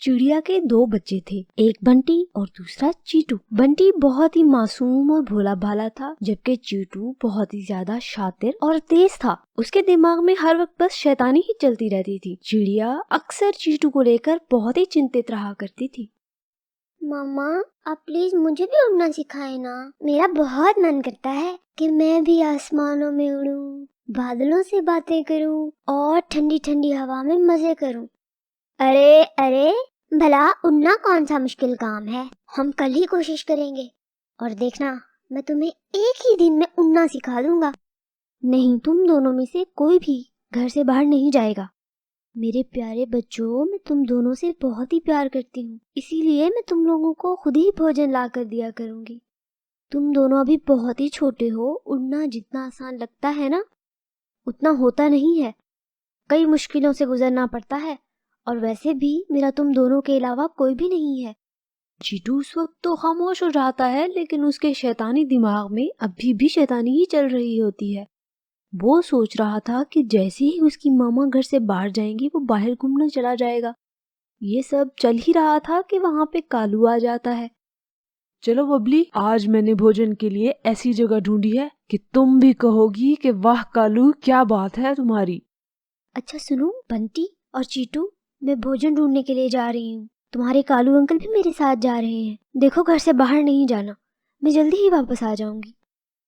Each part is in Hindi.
चिड़िया के दो बच्चे थे, एक बंटी और दूसरा चीटू। बंटी बहुत ही मासूम और भोला भाला था, जबकि चीटू बहुत ही ज्यादा शातिर और तेज था। उसके दिमाग में हर वक्त बस शैतानी ही चलती रहती थी। चिड़िया अक्सर चीटू को लेकर बहुत ही चिंतित रहा करती थी। मामा, आप प्लीज मुझे भी उड़ना सिखाए ना। मेरा बहुत मन करता है कि मैं भी आसमानों में उड़ूं, बादलों से बातें करूं और ठंडी ठंडी हवा में मजे करूं। अरे अरे, भला उड़ना कौन सा मुश्किल काम है। हम कल ही कोशिश करेंगे और देखना, मैं तुम्हें एक ही दिन में उड़ना सिखा दूंगा। नहीं, तुम दोनों में से कोई भी घर से बाहर नहीं जाएगा। मेरे प्यारे बच्चों, मैं तुम दोनों से बहुत ही प्यार करती हूँ, इसीलिए मैं तुम लोगों को खुद ही भोजन ला कर दिया करूंगी। तुम दोनों अभी बहुत ही छोटे हो। उड़ना जितना आसान लगता है ना, उतना होता नहीं है। कई मुश्किलों से गुजरना पड़ता है, और वैसे भी मेरा तुम दोनों के अलावा कोई भी नहीं है। चीटू उस वक्त तो खामोश हो जाता है, लेकिन उसके शैतानी दिमाग में अभी भी शैतानी ही चल रही होती है। वो सोच रहा था कि जैसे ही उसकी मामा घर से बाहर जाएंगी, वो बाहर घूमने चला जाएगा। ये सब चल ही रहा था कि वहां पे कालू आ जाता है। चलो बबली, आज मैंने भोजन के लिए ऐसी जगह ढूंढी है कि तुम भी कहोगी कि वाह कालू, क्या बात है तुम्हारी। अच्छा सुनो बंटी और चीटू, मैं भोजन ढूंढने के लिए जा रही हूँ। तुम्हारे कालू अंकल भी मेरे साथ जा रहे हैं। देखो, घर से बाहर नहीं जाना, मैं जल्दी ही वापस आ जाऊंगी।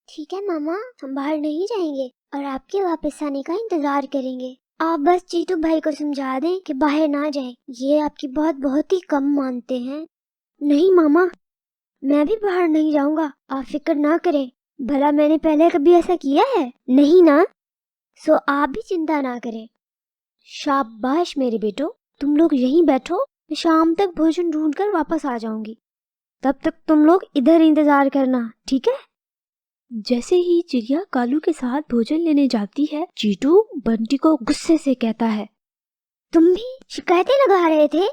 ठीक है मामा, हम बाहर नहीं जाएंगे और आपके वापस आने का इंतजार करेंगे। आप बस चीटू भाई को समझा दें कि बाहर ना जाएं। ये आपकी बात बहुत ही कम मानते हैं। नहीं मामा, मैं भी बाहर नहीं जाऊंगा, आप फिक्र ना करें। भला मैंने पहले कभी ऐसा किया है? नहीं ना, सो आप भी चिंता ना करें। शाबाश मेरे बेटो, तुम लोग यहीं बैठो, मैं शाम तक भोजन ढूंढ कर वापस आ जाऊंगी। तब तक तुम लोग इधर इंतजार करना, ठीक है? जैसे ही चिड़िया कालू के साथ भोजन लेने जाती है, चीटू बंटी को गुस्से से कहता है, तुम भी शिकायतें लगा रहे थे?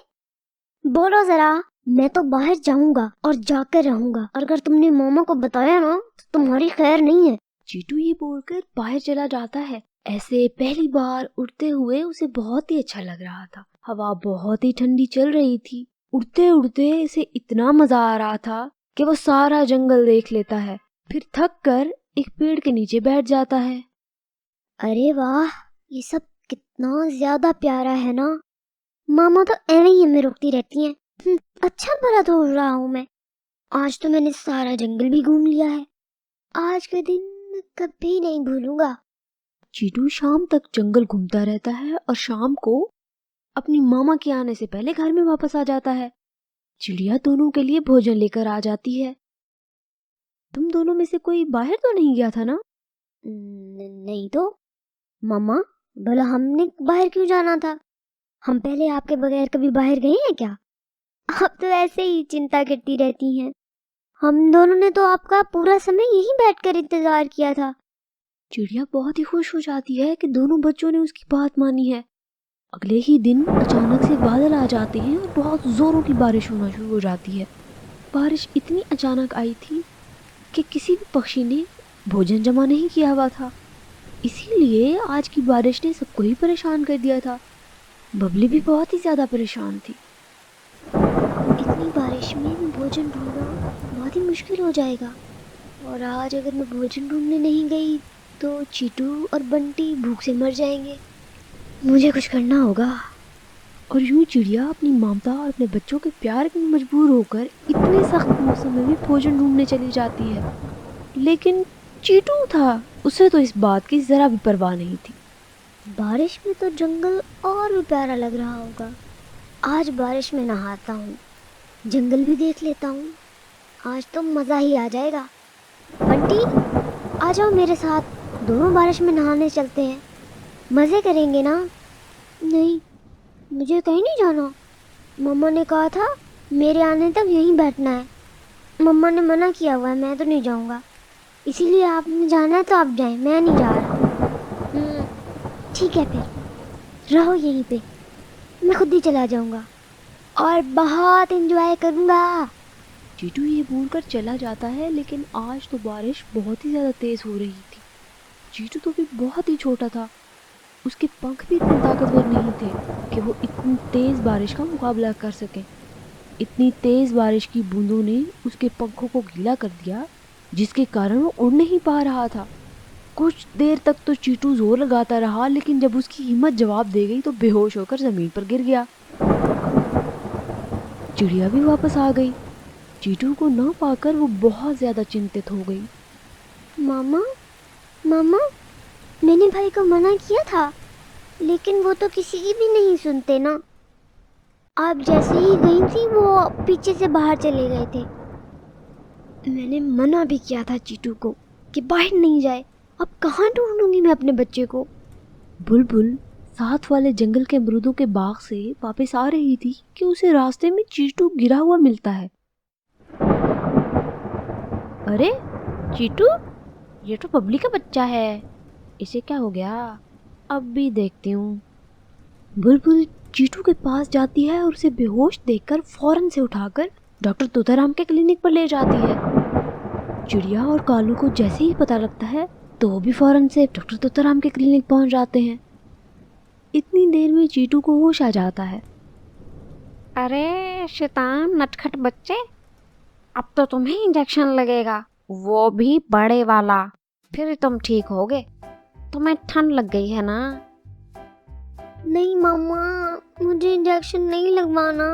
बोलो जरा। मैं तो बाहर जाऊंगा और जाकर रहूंगा, और अगर तुमने मामा को बताया ना तो तुम्हारी खैर नहीं है। चीटू ये बोलकर बाहर चला जाता है। ऐसे पहली बार उड़ते हुए उसे बहुत ही अच्छा लग रहा था। हवा बहुत ही ठंडी चल रही थी। उड़ते उड़ते इसे इतना मजा आ रहा था कि वो सारा जंगल देख लेता है। फिर थक कर एक पेड़ के नीचे बैठ जाता है। अरे वाह, ये सब कितना ज्यादा प्यारा है ना। मामा तो ऐਵੇਂ ही हमें रोकती रहती हैं। अच्छा भला तो उड़ रहा हूँ मैं। आज तो मैंने सारा जंगल भी घूम लिया है। आज का दिन मैं कभी नहीं भूलूंगा। चीटू शाम तक जंगल घूमता रहता है और शाम को अपनी मामा के आने से पहले घर में वापस आ जाता है। चिड़िया दोनों के लिए भोजन लेकर आ जाती है। तुम दोनों में से कोई बाहर तो नहीं गया था ना? नहीं तो। मामा, भला हमने बाहर क्यों जाना था? हम पहले आपके बगैर कभी बाहर गए हैं क्या? आप तो ऐसे ही चिंता करती रहती हैं। हम दोनों ने तो आपका पूरा समय यहीं बैठकर इंतजार किया था। चिड़िया बहुत ही खुश हो जाती है कि दोनों बच्चों ने उसकी बात मानी है। अगले ही दिन अचानक से बादल आ जाते हैं और बहुत जोरों की बारिश होना शुरू हो जाती है। बारिश इतनी अचानक आई थी कि किसी भी पक्षी ने भोजन जमा नहीं किया हुआ था, इसीलिए आज की बारिश ने सबको ही परेशान कर दिया था। बबली भी बहुत ही ज्यादा परेशान थी। इतनी बारिश में मैं भोजन ढूंढना बहुत ही मुश्किल हो जाएगा, और आज अगर मैं भोजन ढूंढने नहीं गई तो चीटू और बंटी भूख से मर जाएंगे। मुझे कुछ करना होगा। और यूं चिड़िया अपनी ममता और अपने बच्चों के प्यार में मजबूर होकर इतने सख्त मौसम में भी भोजन ढूंढने चली जाती है। लेकिन चीटू था, उसे तो इस बात की जरा भी परवाह नहीं थी। बारिश में तो जंगल और भी प्यारा लग रहा होगा। आज बारिश में नहाता हूँ, जंगल भी देख लेता हूँ। आज तो मज़ा ही आ जाएगा। बंटी, आ जाओ मेरे साथ, दोनों बारिश में नहाने चलते हैं। मज़े करेंगे ना? नहीं, मुझे कहीं नहीं जाना। मम्मा ने कहा था मेरे आने तक यहीं बैठना है। मम्मा ने मना किया हुआ है, मैं तो नहीं जाऊँगा। इसीलिए आपने जाना है तो आप जाएं, मैं नहीं जा रहा। ठीक है, फिर रहो यहीं पे, मैं खुद ही चला जाऊँगा और बहुत एंजॉय करूँगा। चीटू ये बोलकर चला जाता है, लेकिन आज तो बारिश बहुत ही ज़्यादा तेज़ हो रही थी। चीटू तो भी बहुत ही छोटा था, उसके पंख भी इतने ताकतवर नहीं थे कि वो इतनी तेज बारिश का मुकाबला कर सके। इतनी तेज बारिश की बूंदों ने उसके पंखों को गीला कर दिया, जिसके कारण वो उड़ नहीं पा रहा था। कुछ देर तक तो चीटू जोर लगाता रहा, लेकिन जब उसकी हिम्मत जवाब दे गई तो बेहोश होकर जमीन पर गिर गया। चिड़िया भी वापस आ गई। चीटू को न पाकर वो बहुत ज्यादा चिंतित हो गई। मामा, मामा, मैंने भाई को मना किया था, लेकिन वो तो किसी की भी नहीं सुनते ना। आप जैसे ही गई थी वो पीछे से बाहर चले गए थे। मैंने मना भी किया था चीटू को कि बाहर नहीं जाए। अब कहाँ ढूंढूंगी मैं अपने बच्चे को। बुलबुल साथ वाले जंगल के अमरूदों के बाग से वापस आ रही थी कि उसे रास्ते में चीटू गिरा हुआ मिलता है। अरे चीटू, ये तो बबली का बच्चा है, इसे क्या हो गया? अब भी देखती हूँ। बुलबुल चीटू के पास जाती है और उसे बेहोश देखकर फौरन से उठाकर डॉक्टर तोताराम के क्लिनिक पर ले जाती है। चिड़िया और कालू को जैसे ही पता लगता है तो वो भी फौरन से डॉक्टर तोताराम के क्लिनिक पहुंच जाते हैं। इतनी देर में चीटू को होश आ जाता है। अरे शैतान नटखट बच्चे, अब तो तुम्हें इंजेक्शन लगेगा, वो भी बड़े वाला, फिर तुम ठीक होगे। तुम्हें ठंड लग गई है ना? नहीं मामा, मुझे इंजेक्शन नहीं लगवाना।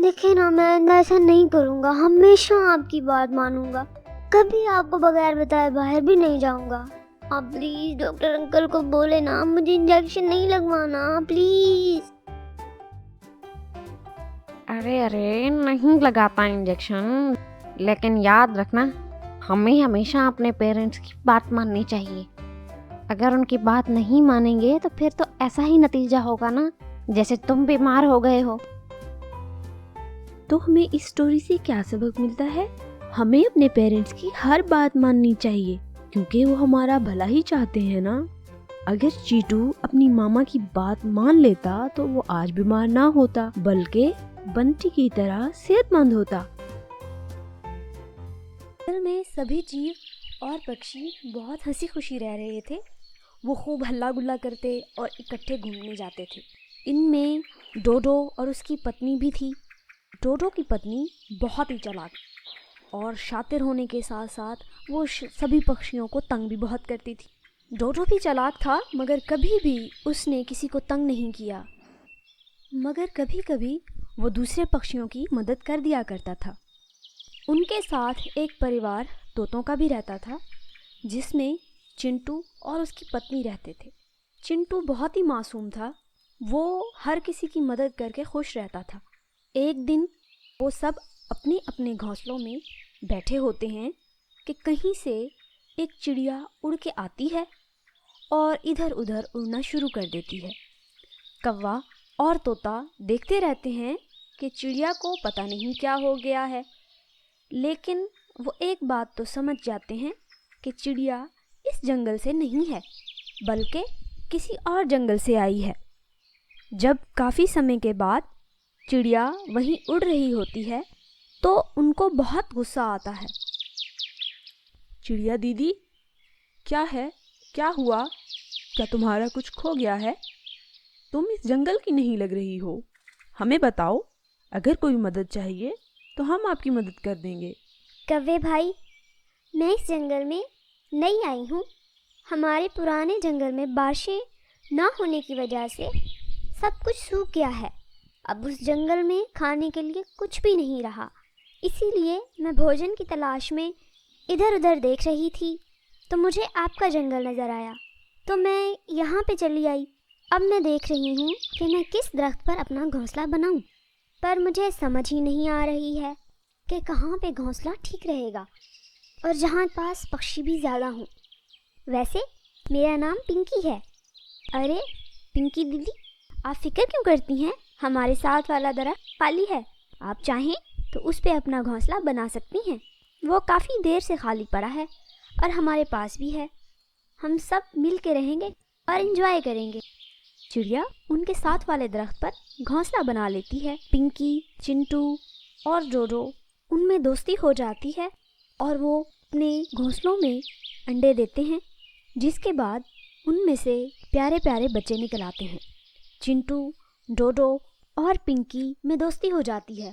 देखे ना, मैं ऐसा नहीं करूँगा। हमेशा आपकी बात मानूंगा। कभी आपको बगैर बताए बाहर भी नहीं जाऊंगा। आप प्लीज डॉक्टर अंकल को बोले ना, मुझे इंजेक्शन नहीं लगवाना, प्लीज। अरे अरे, नहीं लगाता इंजेक्शन, लेकिन याद रखना, हमें हमेशा अपने पेरेंट्स की बात माननी चाहिए। अगर उनकी बात नहीं मानेंगे तो फिर तो ऐसा ही नतीजा होगा ना, जैसे तुम बीमार हो गए हो। तो हमें इस स्टोरी से क्या सबक मिलता है? हमें अपने पेरेंट्स की हर बात माननी चाहिए, क्योंकि वो हमारा भला ही चाहते हैं ना। अगर चीटू अपनी मामा की बात मान लेता तो वो आज बीमार ना होता, बल्कि बंटी की तरह सेहतमंद होता। जंगल में सभी जीव और पक्षी बहुत हंसी खुशी रह रहे थे। वो खूब हल्ला गुल्ला करते और इकट्ठे घूमने जाते थे। इनमें डोडो और उसकी पत्नी भी थी। डोडो की पत्नी बहुत ही चालाक और शातिर होने के साथ साथ वो सभी पक्षियों को तंग भी बहुत करती थी। डोडो भी चालाक था, मगर कभी भी उसने किसी को तंग नहीं किया, मगर कभी कभी वो दूसरे पक्षियों की मदद कर दिया करता था। उनके साथ एक परिवार तोतों का भी रहता था, जिसमें चिंटू और उसकी पत्नी रहते थे। चिंटू बहुत ही मासूम था। वो हर किसी की मदद करके खुश रहता था। एक दिन वो सब अपने अपने घोंसलों में बैठे होते हैं कि कहीं से एक चिड़िया उड़ के आती है और इधर उधर उड़ना शुरू कर देती है। कौवा और तोता देखते रहते हैं कि चिड़िया को पता नहीं क्या हो गया है, लेकिन वो एक बात तो समझ जाते हैं कि चिड़िया इस जंगल से नहीं है, बल्कि किसी और जंगल से आई है। जब काफ़ी समय के बाद चिड़िया वहीं उड़ रही होती है तो उनको बहुत गुस्सा आता है। चिड़िया दीदी, क्या है? क्या हुआ? क्या तुम्हारा कुछ खो गया है? तुम इस जंगल की नहीं लग रही हो। हमें बताओ, अगर कोई मदद चाहिए तो हम आपकी मदद कर देंगे। कव्वे भाई, मैं इस जंगल में नई आई हूँ। हमारे पुराने जंगल में बारिशें ना होने की वजह से सब कुछ सूख गया है। अब उस जंगल में खाने के लिए कुछ भी नहीं रहा, इसीलिए मैं भोजन की तलाश में इधर उधर देख रही थी तो मुझे आपका जंगल नज़र आया, तो मैं यहाँ पे चली आई। अब मैं देख रही हूँ कि मैं किस दरख्त पर अपना घोंसला बनाऊँ, पर मुझे समझ ही नहीं आ रही है कि कहाँ पे घोंसला ठीक रहेगा और जहाँ पास पक्षी भी ज़्यादा हों। वैसे मेरा नाम पिंकी है। अरे पिंकी दीदी, आप फिक्र क्यों करती हैं? हमारे साथ वाला दरख्त खाली है, आप चाहें तो उस पे अपना घोंसला बना सकती हैं। वो काफ़ी देर से खाली पड़ा है और हमारे पास भी है। हम सब मिल के रहेंगे और एंजॉय करेंगे। चिड़िया उनके साथ वाले दरख्त पर घोंसला बना लेती है। पिंकी, चिंटू और डोडो उनमें दोस्ती हो जाती है और वो अपने घोंसलों में अंडे देते हैं, जिसके बाद उनमें से प्यारे प्यारे बच्चे निकल आते हैं। चिंटू, डोडो और पिंकी में दोस्ती हो जाती है।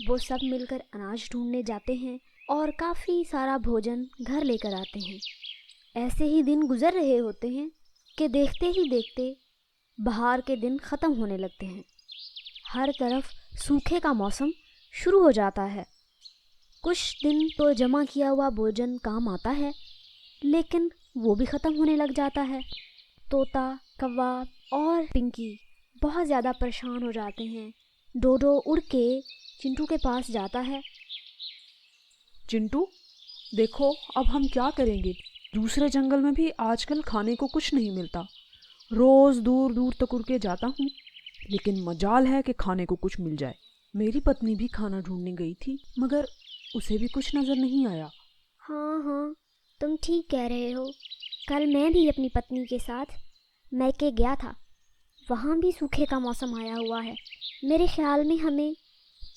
वो सब मिलकर अनाज ढूंढने जाते हैं और काफ़ी सारा भोजन घर लेकर आते हैं। ऐसे ही दिन गुजर रहे होते हैं कि देखते ही देखते बहार के दिन ख़त्म होने लगते हैं। हर तरफ सूखे का मौसम शुरू हो जाता है। कुछ दिन तो जमा किया हुआ भोजन काम आता है, लेकिन वो भी ख़त्म होने लग जाता है। तोता, कौवा और पिंकी बहुत ज़्यादा परेशान हो जाते हैं। डोडो उड़ के चिंटू के पास जाता है। चिंटू, देखो अब हम क्या करेंगे। दूसरे जंगल में भी आजकल खाने को कुछ नहीं मिलता। रोज़ दूर दूर तक उड़ के जाता हूँ, लेकिन मजाल है कि खाने को कुछ मिल जाए। मेरी पत्नी भी खाना ढूंढने गई थी, मगर उसे भी कुछ नज़र नहीं आया। हाँ हाँ, तुम ठीक कह रहे हो। कल मैं भी अपनी पत्नी के साथ मैके गया था। वहाँ भी सूखे का मौसम आया हुआ है। मेरे ख्याल में हमें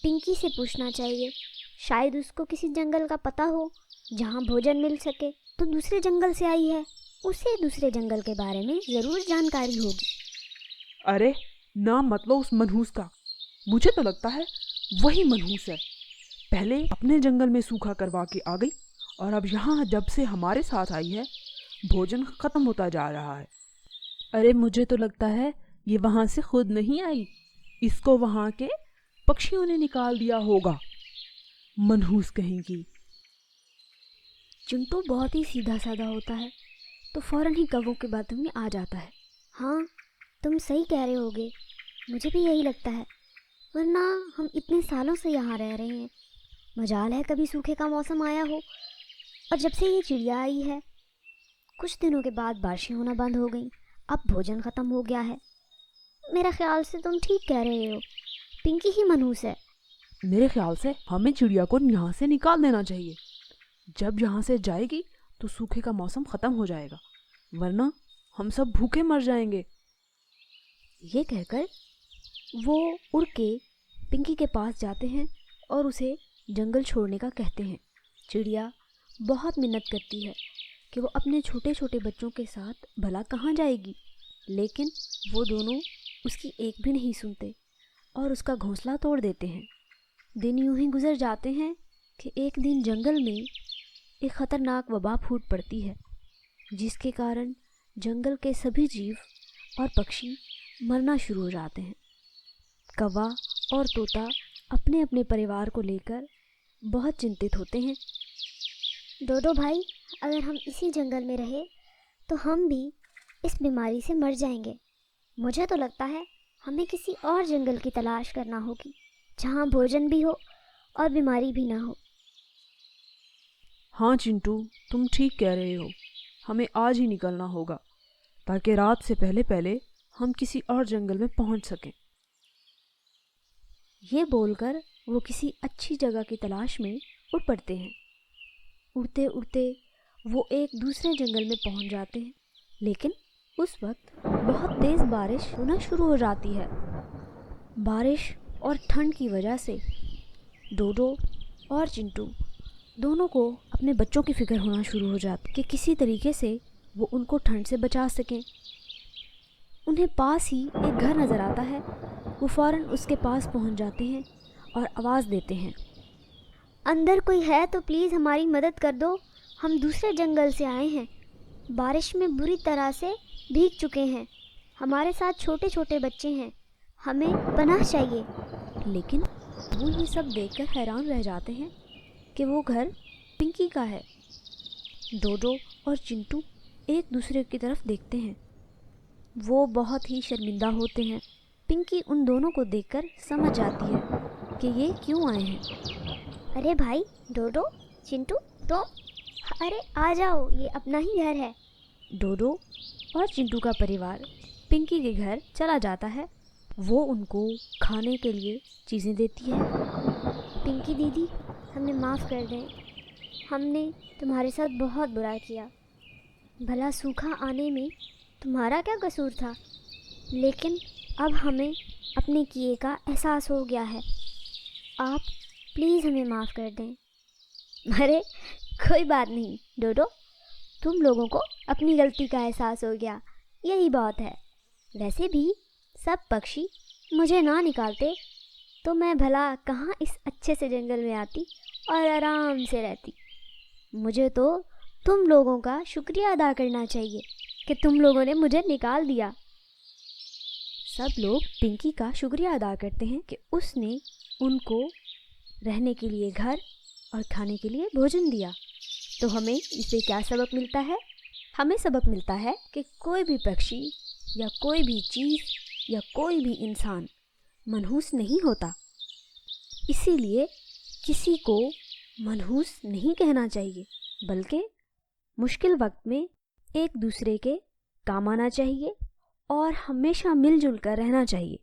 पिंकी से पूछना चाहिए, शायद उसको किसी जंगल का पता हो जहाँ भोजन मिल सके। तो दूसरे जंगल से आई है, उसे दूसरे जंगल के बारे में ज़रूर जानकारी होगी। अरे नाम मत लो उस मनहूस का। मुझे तो लगता है वही मनहूस है। पहले अपने जंगल में सूखा करवा के आ गई, और अब यहाँ जब से हमारे साथ आई है भोजन खत्म होता जा रहा है। अरे मुझे तो लगता है ये वहाँ से खुद नहीं आई, इसको वहाँ के पक्षियों ने निकाल दिया होगा। मनहूस कहीं की। चिंटू बहुत ही सीधा साधा होता है, तो फ़ौरन ही कौवों की बातों में आ जाता है। हाँ, तुम सही कह रहे होगे, मुझे भी यही लगता है। वरना हम इतने सालों से यहाँ रह रहे हैं, मजाल है कभी सूखे का मौसम आया हो। और जब से ये चिड़िया आई है, कुछ दिनों के बाद बारिशें होना बंद हो गई, अब भोजन ख़त्म हो गया है। मेरा ख्याल से तुम ठीक कह रहे हो, पिंकी ही मनहूस है। मेरे ख्याल से हमें चिड़िया को यहाँ से निकाल देना चाहिए। जब यहाँ से जाएगी तो सूखे का मौसम ख़त्म हो जाएगा, वरना हम सब भूखे मर जाएंगे। ये कहकर वो उड़ के पिंकी के पास जाते हैं और उसे जंगल छोड़ने का कहते हैं। चिड़िया बहुत मिन्नत करती है कि वो अपने छोटे छोटे बच्चों के साथ भला कहाँ जाएगी, लेकिन वो दोनों उसकी एक भी नहीं सुनते और उसका घोंसला तोड़ देते हैं। दिन यूं ही गुजर जाते हैं कि एक दिन जंगल में एक ख़तरनाक वबा फूट पड़ती है, जिसके कारण जंगल के सभी जीव और पक्षी मरना शुरू हो जाते हैं। कौवा और तोता अपने अपने परिवार को लेकर बहुत चिंतित होते हैं। डोडो भाई, अगर हम इसी जंगल में रहे तो हम भी इस बीमारी से मर जाएंगे। मुझे तो लगता है हमें किसी और जंगल की तलाश करना होगी, जहाँ भोजन भी हो और बीमारी भी ना हो। हाँ चिंटू, तुम ठीक कह रहे हो। हमें आज ही निकलना होगा, ताकि रात से पहले पहले हम किसी और जंगल में पहुंच सकें। ये बोलकर वो किसी अच्छी जगह की तलाश में उड़ पड़ते हैं। उड़ते उड़ते वो एक दूसरे जंगल में पहुंच जाते हैं, लेकिन उस वक्त बहुत तेज़ बारिश होना शुरू हो जाती है। बारिश और ठंड की वजह से डोडो और चिंटू दोनों को अपने बच्चों की फ़िक्र होना शुरू हो जाती कि किसी तरीके से वो उनको ठंड से बचा सकें। उन्हें पास ही एक घर नज़र आता है। वो फ़ौरन उसके पास पहुंच जाते हैं और आवाज़ देते हैं, अंदर कोई है तो प्लीज़ हमारी मदद कर दो। हम दूसरे जंगल से आए हैं, बारिश में बुरी तरह से भीग चुके हैं। हमारे साथ छोटे छोटे बच्चे हैं, हमें पनाह चाहिए। लेकिन वो ये सब देखकर हैरान रह जाते हैं कि वो घर पिंकी का है। डोडो और चिंटू एक दूसरे की तरफ देखते हैं। वो बहुत ही शर्मिंदा होते हैं। पिंकी उन दोनों को देखकर समझ जाती है कि ये क्यों आए हैं। अरे भाई डोडो, चिंटू, तो अरे आ जाओ, ये अपना ही घर है। डोडो और चिंटू का परिवार पिंकी के घर चला जाता है। वो उनको खाने के लिए चीज़ें देती है। पिंकी दीदी, हमें माफ़ कर दें, हमने तुम्हारे साथ बहुत बुरा किया। भला सूखा आने में तुम्हारा क्या कसूर था, लेकिन अब हमें अपने किए का एहसास हो गया है। आप प्लीज़ हमें माफ़ कर दें। अरे कोई बात नहीं डोडो, तुम लोगों को अपनी गलती का एहसास हो गया, यही बात है। वैसे भी सब पक्षी मुझे ना निकालते तो मैं भला कहाँ इस अच्छे से जंगल में आती और आराम से रहती। मुझे तो तुम लोगों का शुक्रिया अदा करना चाहिए कि तुम लोगों ने मुझे निकाल दिया। सब लोग पिंकी का शुक्रिया अदा करते हैं कि उसने उनको रहने के लिए घर और खाने के लिए भोजन दिया। तो हमें इससे क्या सबक मिलता है? हमें सबक मिलता है कि कोई भी पक्षी या कोई भी चीज़ या कोई भी इंसान मनहूस नहीं होता। इसीलिए किसी को मनहूस नहीं कहना चाहिए, बल्कि मुश्किल वक्त में एक दूसरे के काम आना चाहिए और हमेशा मिलजुल कर रहना चाहिए।